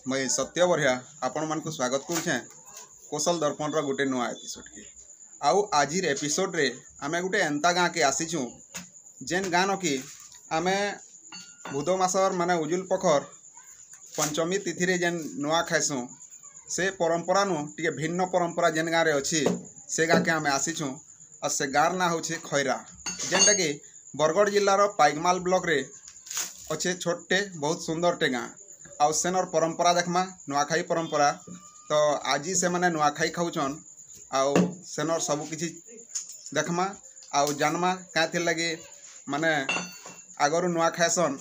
मैं सत्य बरिया आपण मान को स्वागत करुचे कौशल दर्पण गोटे नुआ एपिसोड के आउ आज एपिसोड रे आमे गोटे एंता गाँ के आसीचु जेन गाँ न कि आमे बुध मासर माने उजुल पखर पंचमी तिथि रे जेन नुआ खाइसु से परंपरा नु टिके भिन्न परंपरा जेन गाँ रे अछि से गाँ के आमे आसीचु और से गाँर ना होचे खैरा जेनटा कि बरगढ़ जिल्लार पाइकमाल ब्लॉक रे अच्छे छोटे बहुत सुंदर टे गाँ आउ सेनर परंपरा देखमा नुआखाई परंपरा तो आज से माने नुआखाई खाऊन आउ सेनर सब किछि देखमा आउ जानमा क्या थी लगे माने आगर नुआ खाएसन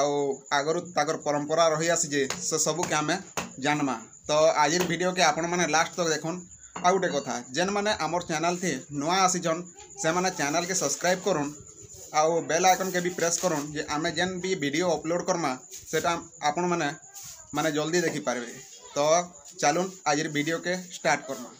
आउ आगर ताकर परंपरा रही आसी जे से सब के आमे जानमा तो आज वीडियो के आपण माने लास्ट तक देखुन आ गोटे कथा जेन माने आमर चैनल थी नुआ आसीजन से माने चैनल के सब्सक्राइब करुन आउ बेल आइकन के भी प्रेस करुन जे आमे जेन भी वीडियो अपलोड करमा सेटा आपण माने जल्दी देखि पारबे तो चलुन आज वीडियो के स्टार्ट करमा।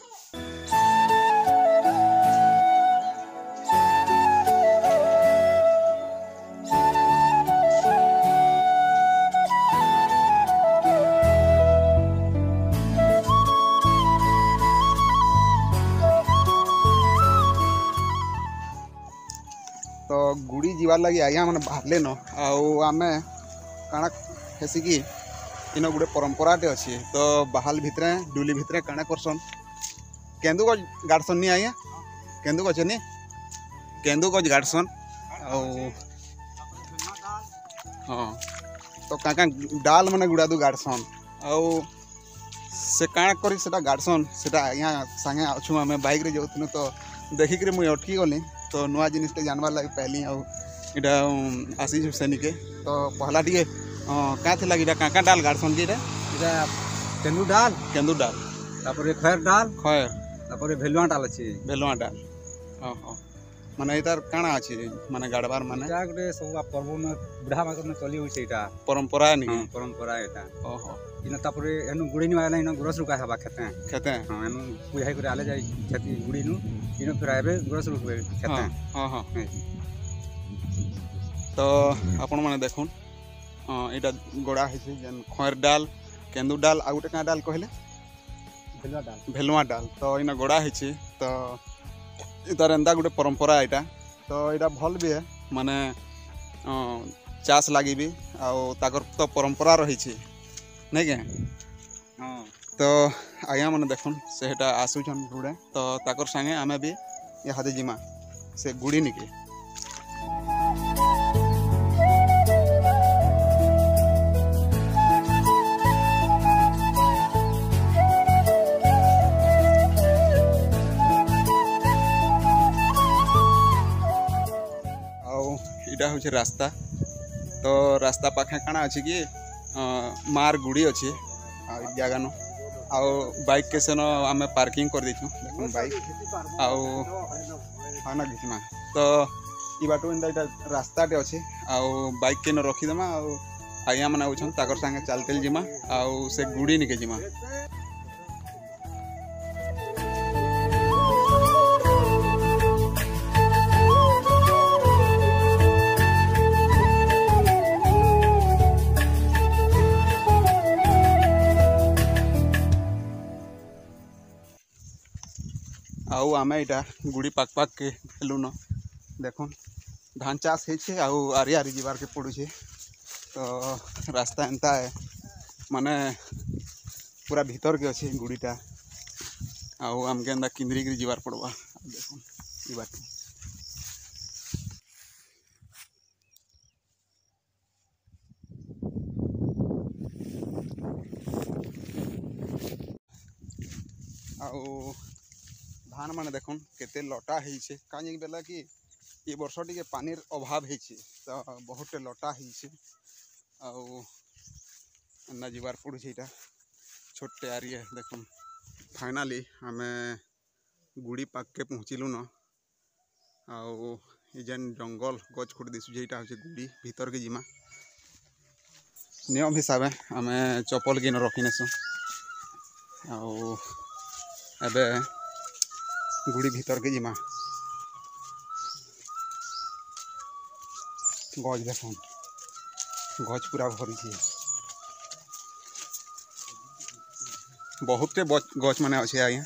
तो गुड़ी जीवार लगी आज्ञा मैंने बाहरले न आमे काଣା हेसी कि इन गोटे परंपराटे अच्छी तो बाहाल भितरे डुली भितरे काଣା करसन केंदु गज गाड़सन नी आज्ञा केंदु गज नी केंदु गज गाड़सन हाँ तो क्या डाल मैंने गुड़ा दू गाड़सन आउ से काଣା करी सेटा गाड़सन सेटा आज्ञा सांगे अच्छु आमे बाइक रे जाऊँ तो देखिक मुझे अटकी गली तो नुआ जिनिसटे जानवार लगे पहली आटा आसी सेनिके तो पहला टे क्या थी लगे क्या डाल गाड़सन जी केंदु डाल तापर खैर तापर भेलुआ डाल अच्छे भेलुआ डाल ओहो माने इतार काଣା अछि माने गाड़बार माने गोटे सब पर्व में बुढ़ा माक में चली होइसे एटा परंपरा नी परंपरा एटा ओहो इन तापर एनु गुड़ी नु आले इन ग्रोस रुका हबा खेते हां एनु पुजाई करे आले जाई खेती गुड़ी नु इन फिर आबे ग्रोस रुकबे खेते हां हां तो आपण माने देखुन एटा गोड़ा हिसे जन खैर डाल केंदु डाल आ गोटे का डाल कहले भेलुआ डाल तो इन गोड़ा हिचे तो इतार एंता गोटे परंपरा एटा तो एटा भल भी है माने चाष लगी भी आउ ताकर तो परंपरा रही नहीं क्या हां तो आया मैंने देखुन सेटा आसुचन गुड़े तो ताकर संगे आमे भी इहादे जिमा से गुड़ी निके इटा हूँ रास्ता तो रास्ता पाखे काଣା अच्छी कि मार गुड़ी अच्छी जगह न आउ बाइक के सेन आमे पार्किंग कर देछू देखो बाइक आउ हाँ ना घिचमा तो ई बाटो एंता रास्ताटे अच्छे आउ बाइक के न रखीदेमा आउ आज्ञा मैंने आउछन ताकर संगे चलते जिमा आउ से गुड़ी निके जिमा आउ आमे इटा गुड़ी पाक पाक के भेलु न देखुन धान चाष है आउ आरी आरी जीवार के पड़ुछे तो रास्ता एंता है माने पूरा भीतर के अच्छे गुड़ीटा आउ आमके एंता किंद्री के जीवार पड़वा देखुन ई बात आउ धान माने देखुन केते लटा है कहीं बेला कि ये वर्ष टी पानीर अभाव है तो बहुत लटा है आउ जीवार पड़ुछे छोटे आरी है देखो फाइनाली आमे गुड़ी पाक के पहुँचलु न आउ जेन जंगल गच खुट दिशु जेटा होचे गुड़ी भीतर के जिमा नियम हिसाब आमे चप्पल किन रखिनेसु आउ एबे गुड़ी भीतर के जिमा गच देखो गच पूरा भरी बहुते गच माने अच्छे आज्ञा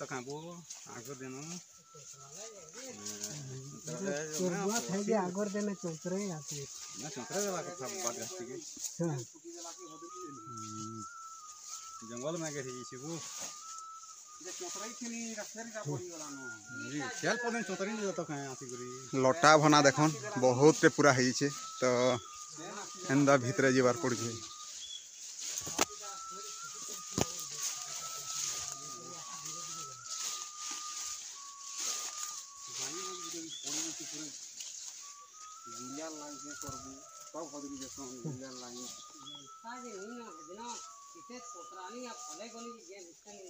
तो काबो आगर देनो आगर देने चौतरे आती ना चौतरे देवा के बात गस्ती के जंगल में के छी वो जे चौतरे थी रखेरी का पड़ी गलानो जी खेल पने चौतरे दे तो काहे आसी करी लटा भना देखन बहुत पूरा हेई छे तो एंदा भीतर जीवार पड़ जे जिला लाइन से करबू सब खदरी जसो जिला लाइन आज नीना बिना इते पोतरानी आ फले गली जे बिस्कनी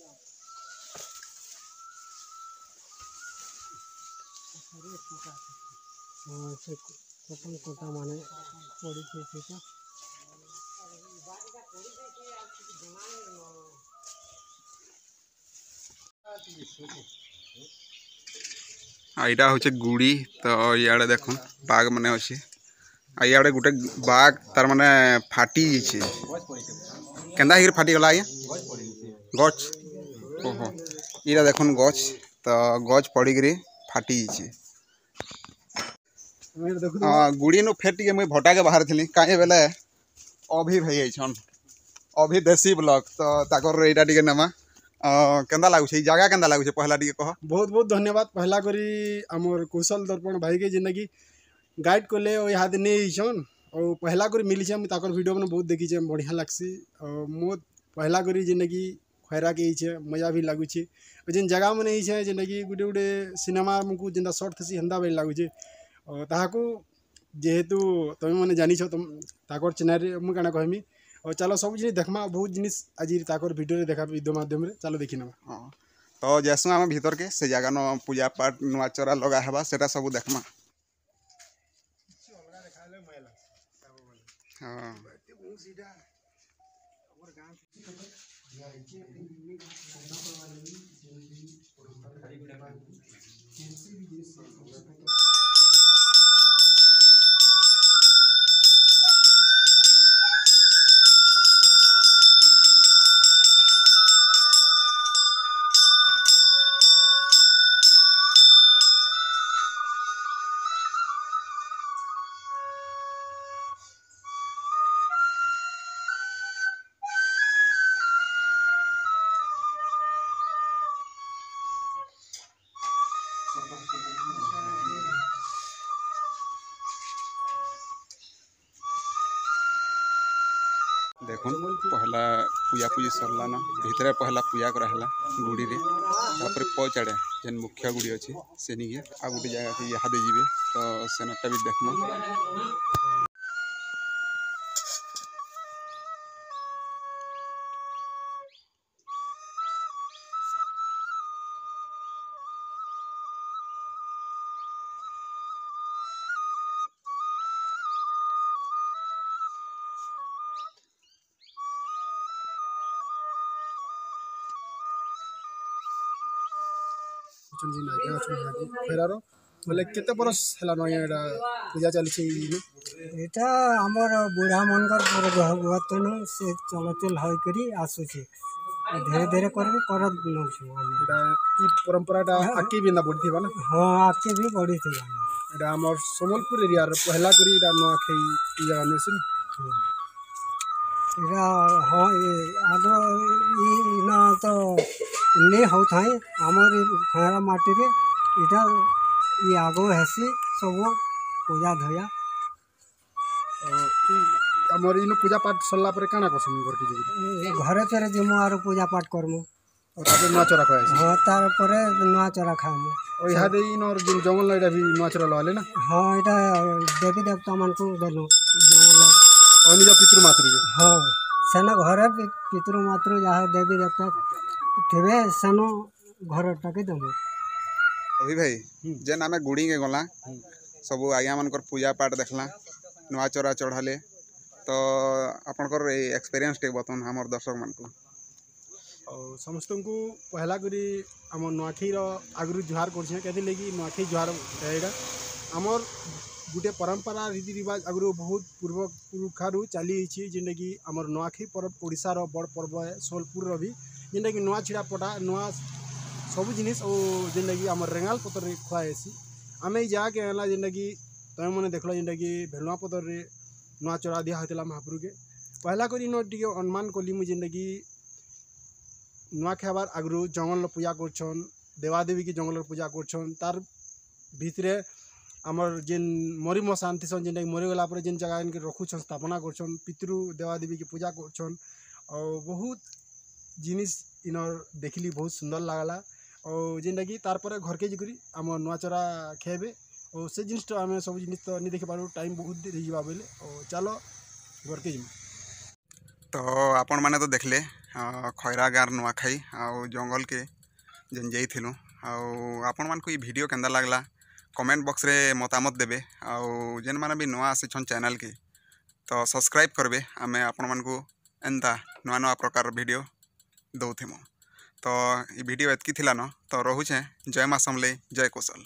अरे कोटा हां से कतन कोटा माने पड़ी थी तो बाड़ी का कोड़ी से आप जमाने आईटा होचे गुड़ी तो इे देख बाघ मैंने अच्छे इे गोटे बाघ तार माने फाटी छे केंदा हिर फाटी गला आज्ञा गच ओहो इरा देख गच तो गच पड़ी फाटी छे गुड़ी नु फेट के मुई भटा के बाहर थी कहीं बेले अभी भाई छन अभी देसी ब्लॉक तो ताकर एटा टिके नमा केंदा लागुछे जगह केंदा लागुछे पहला टिके कह बहुत बहुत धन्यवाद पहला करी आमर कौशल दर्पण भाई के जिंदगी गाइड कले और यहाँ नहीं छन और पहला करी मिली छे ताकर वीडियो में बहुत देखी छे बढ़िया लागसी और मो पहला करी जिंदगी खैरा के छे मजा भी लागुछे जिन जगह में नहीं छे जिंदगी गुटे गुटे सिनेमा हमको जिंदा शॉर्ट थसी हंदा बेल लागुछे और ताहाको जेहेतु तुम मैंने जानी छो तुम ताकर चैनल मु काना कहमी और चलो सब जिन देखमा बहुत जिनिस आज ताकर वीडियो देखा वीडियो माध्यम रे चलो देखी नवा हां तो जैसु आम भीतर के से जगह न पूजा पाठ नुआ चरा लगा हेबा सेटा सब देखमा हां देखुन पहला पूजा पूजी सरला ना भीतर पहला पूजा कराला गुड़ी रे तापर पचाड़े जेन मुख्य गुड़ी अच्छी से नहीं आ गोटे जगह के यहाँ दे जीवे तो सेनटा भी देखमा फेरारो बोले केते बरस हला न एडा पूजा चली छी एटा हमर बुढ़ा मनकर पर गहतन से चलचल होय करी आसु छी धीरे धीरे करके करत न छी एडा ई परंपराटा आकी भी ना बढ़थि बा ना हां आकी भी बढ़ी थी एडा हमर समलपुर एरिया रे पहला करी एडा न खई ई जगह में से इरा हाँ आग इना तो नहीं होता है आमर खैरा माटी रे इटा ये आगो हेसी सब पूजा धया आमर इन पूजा पाठ सरला पर काना करसन घर के जगह घरे तेरे जिमु आरो पूजा पाठ करमु और तापर नवा चरा कहै हाँ तार परे नुआ चरा खामु और यहाँ दे इन और जिन जंगल एटा भी नवा चरा लवाले ना हाँ इटा देवी देवता मान को देलु जंगल और निज पितृ मातृ के हाँ सेना घरे पितृ मातृ जहाँ देवी देवता थे सेनो घर टाके देमु अभी भाई जेन आमे गुड़ी के गला सब आज्ञा मानकर पूजा पाठ देखला नुआ चरा चढ़ाले तो आपनकर एक्सपीरियंस टे बतन हमर दर्शक मान को और समस्त को पहला करी आम नुआखीर आगु जुहार कर लगी नुआखी जुहार एटा आमर गोटे परंपरा रीति रिवाज आगु बहुत पूर्व पुरुखारू चली जेनटा कि आमर नुआखी पर्व ओडिशार बड़ पर्व है सोलपुर भी जेनटा कि नुआ छिड़ा पटा नुआ सब जिनिस और जेनटा कि आमर रेंगाल पतर खुआसी आम जाके है जेनटा कि तुम मैंने देखल जेनटा कि भेलुआ पतर नुआ चरा दिया होता महाप्रभु के पहला करी इन टे अनुमान कली मुझे जेनटा कि नुआ खाबार आगु जंगल पूजा करछन देवादेवी की जंगल पूजा करछन तार भितरे आमर जेन मरी मसान थीसन जेनटा मरीगला जेन जगह इनके रखुछन स्थापना करछन पितृ देवादेवी की पूजा करछन और बहुत जिनिस इनर देखली बहुत सुंदर लागला और जेनटा कि तार पर घर के जिकरी आम नुआ चरा खेबे और से जिनिस तो आम सब जिनिस तो नहीं देखि पारू टाइम बहुत देर हो जावा बोले और चलो घर के जिम तो आपण माने तो देखले खैरा गार नुआखाई आउ जंगल के जेन जाइथिलु आउ आपण मान को ये वीडियो केंदा लागला कमेंट बॉक्स रे मतामत देबे आउ जेन माने भी नुआ आसिछन चैनल के तो सब्सक्राइब करबे आमे आपण मान को एंता नुआ नुआ प्रकार वीडियो दौथिमु तो ये वीडियो एतकी थिला न तो रहुछे जय मां समले जय कौशल।